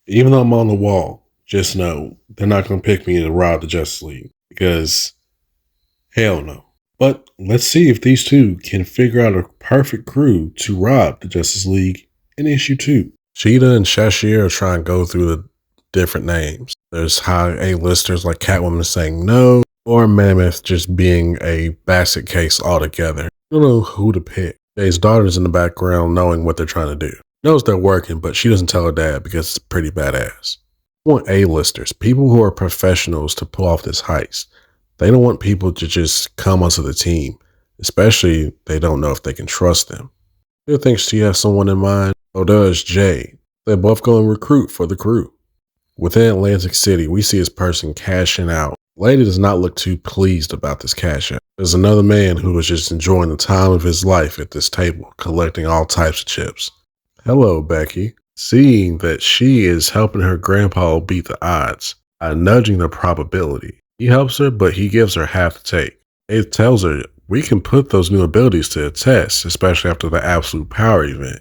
Even though I'm on the wall, just know they're not going to pick me to rob the Justice League because hell no. But let's see if these two can figure out a perfect crew to rob the Justice League in issue 2. Cheetah and Chesire are trying to go through the different names. There's high A-listers like Catwoman saying no, or Mammoth just being a basket case altogether. I don't know who to pick. Jay's daughter's in the background knowing what they're trying to do. Knows they're working, but she doesn't tell her dad because it's pretty badass. They want A-listers, people who are professionals to pull off this heist. They don't want people to just come onto the team, especially they don't know if they can trust them. She thinks she has someone in mind, so does Jay. They both go and recruit for the crew. Within Atlantic City, we see this person cashing out. Lady does not look too pleased about this cash out. There's another man who is just enjoying the time of his life at this table, collecting all types of chips. Hello, Becky. Seeing that she is helping her grandpa beat the odds by nudging the probability. He helps her, but he gives her half the take. It tells her, we can put those new abilities to a test, especially after the absolute power event.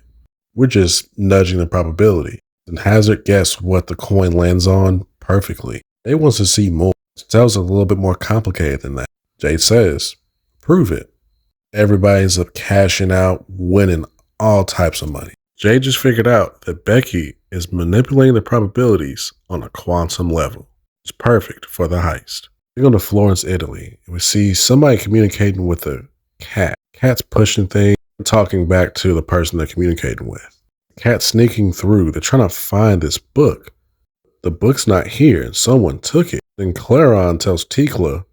We're just nudging the probability. And Hazard guess what the coin lands on perfectly. Jade wants to see more. It tells her a little bit more complicated than that. Jade says, prove it. Everybody ends up cashing out, winning all types of money. Jade just figured out that Becky is manipulating the probabilities on a quantum level. It's perfect for the heist. We go to Florence, Italy, and we see somebody communicating with a cat. Cat's pushing things and talking back to the person they're communicating with. The cat's sneaking through. They're trying to find this book. The book's not here, and someone took it. Then Claron tells Tikla,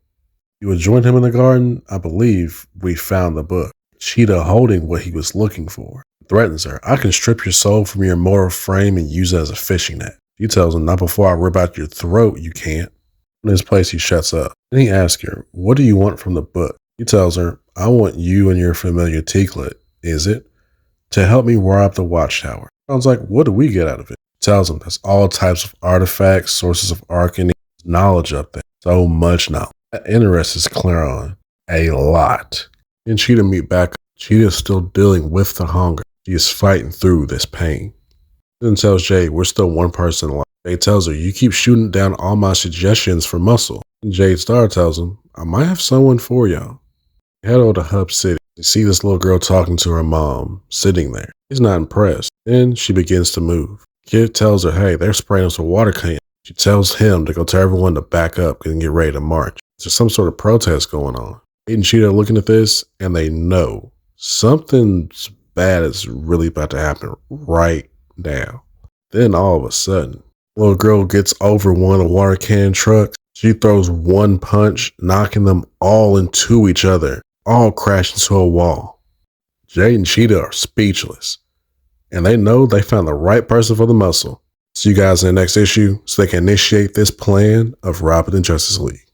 you would join him in the garden? I believe we found the book. Cheetah holding what he was looking for. Threatens her. I can strip your soul from your mortal frame and use it as a fishing net. He tells him, not before I rip out your throat, you can't. In his place, he shuts up. Then he asks her, what do you want from the book? He tells her, I want you and your familiar Tikla, is it? To help me rob the watchtower. Sounds like, what do we get out of it? He tells him there's all types of artifacts, sources of arcane knowledge up there. So much knowledge. That interests Claron a lot. Then Cheetah meet back. Cheetah is still dealing with the hunger. She is fighting through this pain. Then tells Jade, we're still one person alive. Jade tells her, you keep shooting down all my suggestions for muscle. And Jade's daughter tells him, I might have someone for y'all. They head over to Hub City. They see this little girl talking to her mom, sitting there. He's not impressed. Then she begins to move. Kid tells her, hey, they're spraying us with water cannon. She tells him to go tell everyone to back up and get ready to march. There's some sort of protest going on. Jade and Cheetah are looking at this, and they know something bad is really about to happen right now. Then all of a sudden, little girl gets over one of the water cannon trucks. She throws one punch, knocking them all into each other, all crash into a wall. Jade and Cheetah are speechless, and they know they found the right person for the muscle. See you guys in the next issue so they can initiate this plan of robbing the Justice League.